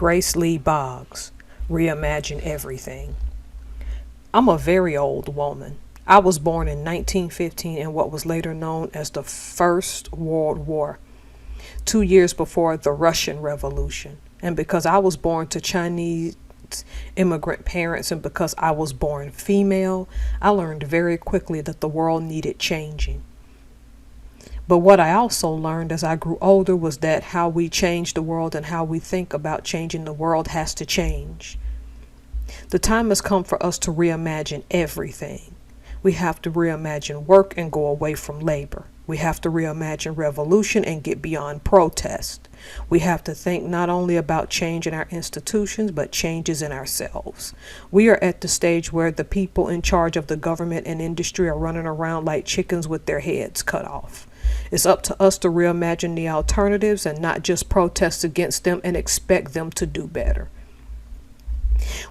Grace Lee Boggs, Reimagine Everything. I'm a very old woman. I was born in 1915 in what was later known as the First World War, 2 years before the Russian Revolution. And because I was born to Chinese immigrant parents and because I was born female, I learned very quickly that the world needed changing. But what I also learned as I grew older was that how we change the world and how we think about changing the world has to change. The time has come for us to reimagine everything. We have to reimagine work and go away from labor. We have to reimagine revolution and get beyond protest. We have to think not only about change in our institutions, but changes in ourselves. We are at the stage where the people in charge of the government and industry are running around like chickens with their heads cut off. It's up to us to reimagine the alternatives and not just protest against them and expect them to do better.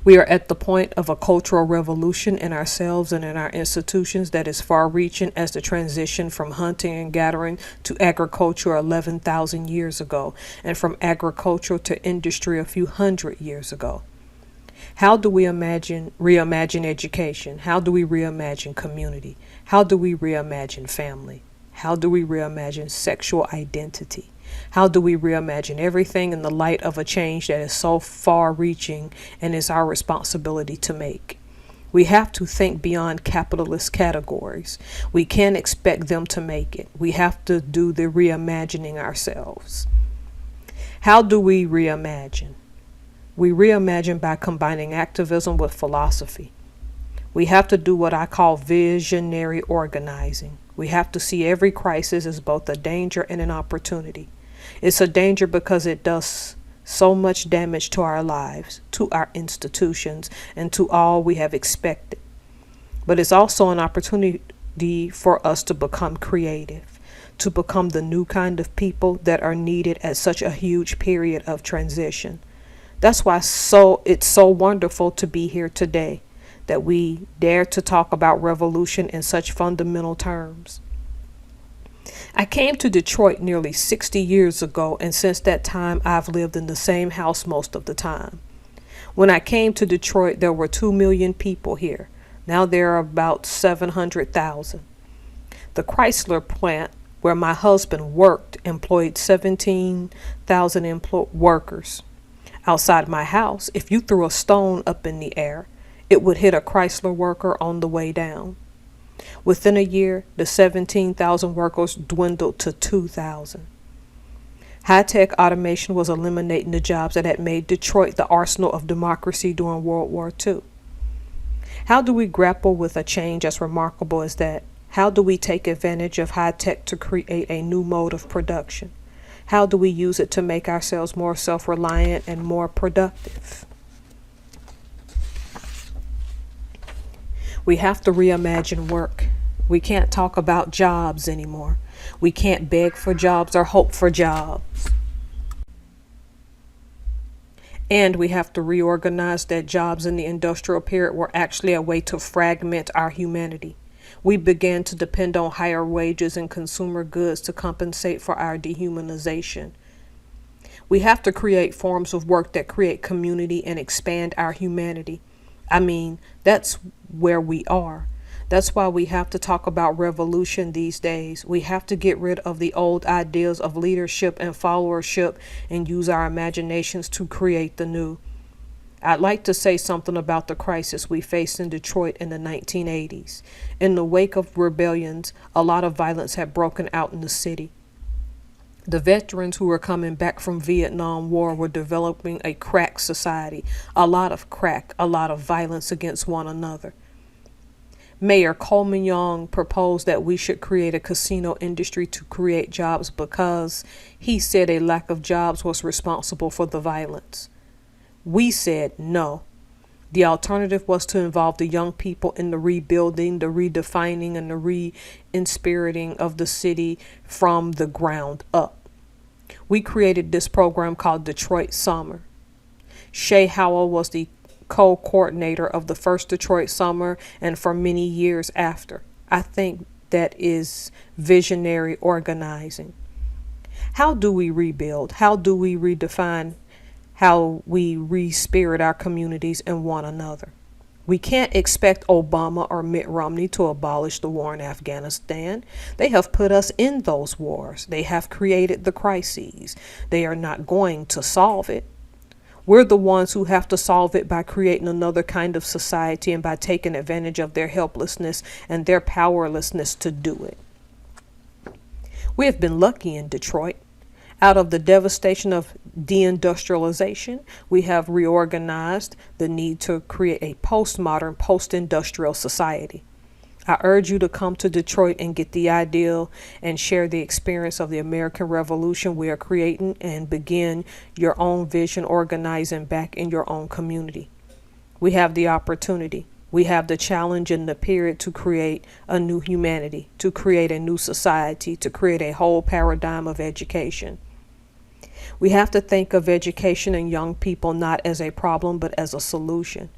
We are at the point of a cultural revolution in ourselves and in our institutions that is far-reaching as the transition from hunting and gathering to agriculture 11,000 years ago, and from agriculture to industry a few hundred years ago. How do we reimagine education? How do we reimagine community? How do we reimagine family? How do we reimagine sexual identity? How do we reimagine everything in the light of a change that is so far-reaching and is our responsibility to make? We have to think beyond capitalist categories. We can't expect them to make it. We have to do the reimagining ourselves. How do we reimagine? We reimagine by combining activism with philosophy. We have to do what I call visionary organizing. We have to see every crisis as both a danger and an opportunity. It's a danger because it does so much damage to our lives, to our institutions, and to all we have expected. But it's also an opportunity for us to become creative, to become the new kind of people that are needed at such a huge period of transition. That's why it's so wonderful to be here today, that we dare to talk about revolution in such fundamental terms. I came to Detroit nearly 60 years ago, and since that time I've lived in the same house most of the time. When I came to Detroit, there were 2 million people here. Now there are about 700,000. The Chrysler plant where my husband worked employed 17,000 workers. Outside my house, if you threw a stone up in the air, it would hit a Chrysler worker on the way down. Within a year, the 17,000 workers dwindled to 2,000. High-tech automation was eliminating the jobs that had made Detroit the arsenal of democracy during World War II. How do we grapple with a change as remarkable as that? How do we take advantage of high-tech to create a new mode of production? How do we use it to make ourselves more self-reliant and more productive? We have to reimagine work. We can't talk about jobs anymore. We can't beg for jobs or hope for jobs. And we have to reorganize that jobs in the industrial period were actually a way to fragment our humanity. We began to depend on higher wages and consumer goods to compensate for our dehumanization. We have to create forms of work that create community and expand our humanity. That's where we are. That's why we have to talk about revolution these days. We have to get rid of the old ideas of leadership and followership and use our imaginations to create the new. I'd like to say something about the crisis we faced in Detroit in the 1980s. In the wake of rebellions, a lot of violence had broken out in the city. The veterans who were coming back from Vietnam War were developing a crack society, a lot of crack, a lot of violence against one another. Mayor Coleman Young proposed that we should create a casino industry to create jobs because he said a lack of jobs was responsible for the violence. We said no. The alternative was to involve the young people in the rebuilding, the redefining, and the re-inspiriting of the city from the ground up. We created this program called Detroit Summer. Shay Howell was the co-coordinator of the first Detroit Summer and for many years after. I think that is visionary organizing. How do we rebuild? How do we redefine? how we re-spirit our communities and one another. We can't expect Obama or Mitt Romney to abolish the war in Afghanistan. They have put us in those wars. They have created the crises. They are not going to solve it. We're the ones who have to solve it by creating another kind of society and by taking advantage of their helplessness and their powerlessness to do it. We have been lucky in Detroit. Out of the devastation of deindustrialization, we have reorganized the need to create a postmodern, post-industrial society. I urge you to come to Detroit and get the ideal and share the experience of the American Revolution we are creating and begin your own vision organizing back in your own community. We have the opportunity. We have the challenge in the period to create a new humanity, to create a new society, to create a whole paradigm of education. We have to think of education and young people not as a problem, but as a solution.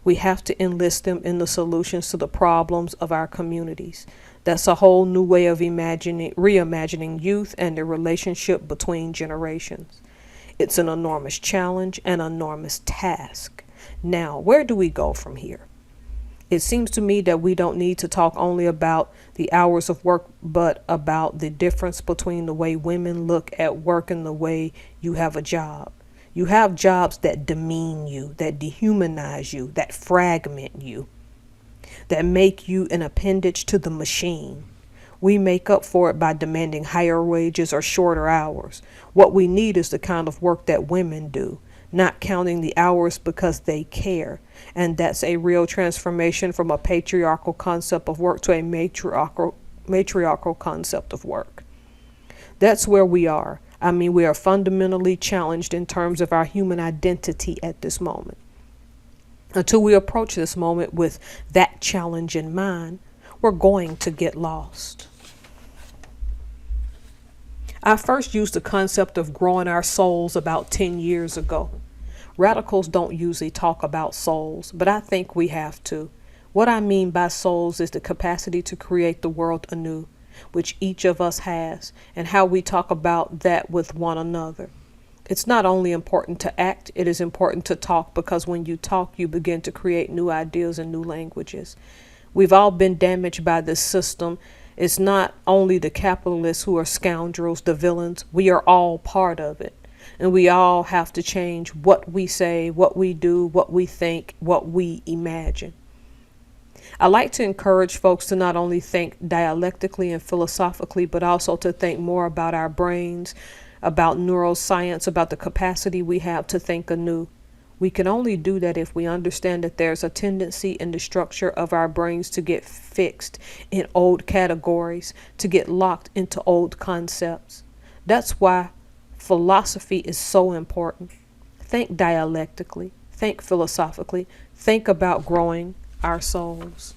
We have to enlist them in the solutions to the problems of our communities. That's a whole new way of reimagining youth and the relationship between generations. It's an enormous challenge, an enormous task. Now, where do we go from here? It seems to me that we don't need to talk only about the hours of work, but about the difference between the way women look at work and the way you have a job. You have jobs that demean you, that dehumanize you, that fragment you, that make you an appendage to the machine. We make up for it by demanding higher wages or shorter hours. What we need is the kind of work that women do, not counting the hours because they care. And that's a real transformation from a patriarchal concept of work to a matriarchal concept of work. That's where we are. I mean, we are fundamentally challenged in terms of our human identity at this moment. Until we approach this moment with that challenge in mind, we're going to get lost. I first used the concept of growing our souls about 10 years ago. Radicals don't usually talk about souls, but I think we have to. What I mean by souls is the capacity to create the world anew, which each of us has, and how we talk about that with one another. It's not only important to act, it is important to talk, because when you talk, you begin to create new ideas and new languages. We've all been damaged by this system. It's not only the capitalists who are scoundrels, the villains. We are all part of it. And we all have to change what we say, what we do, what we think, what we imagine. I like to encourage folks to not only think dialectically and philosophically, but also to think more about our brains, about neuroscience, about the capacity we have to think anew. We can only do that if we understand that there's a tendency in the structure of our brains to get fixed in old categories, to get locked into old concepts. That's why philosophy is so important. Think dialectically, think philosophically, think about growing our souls.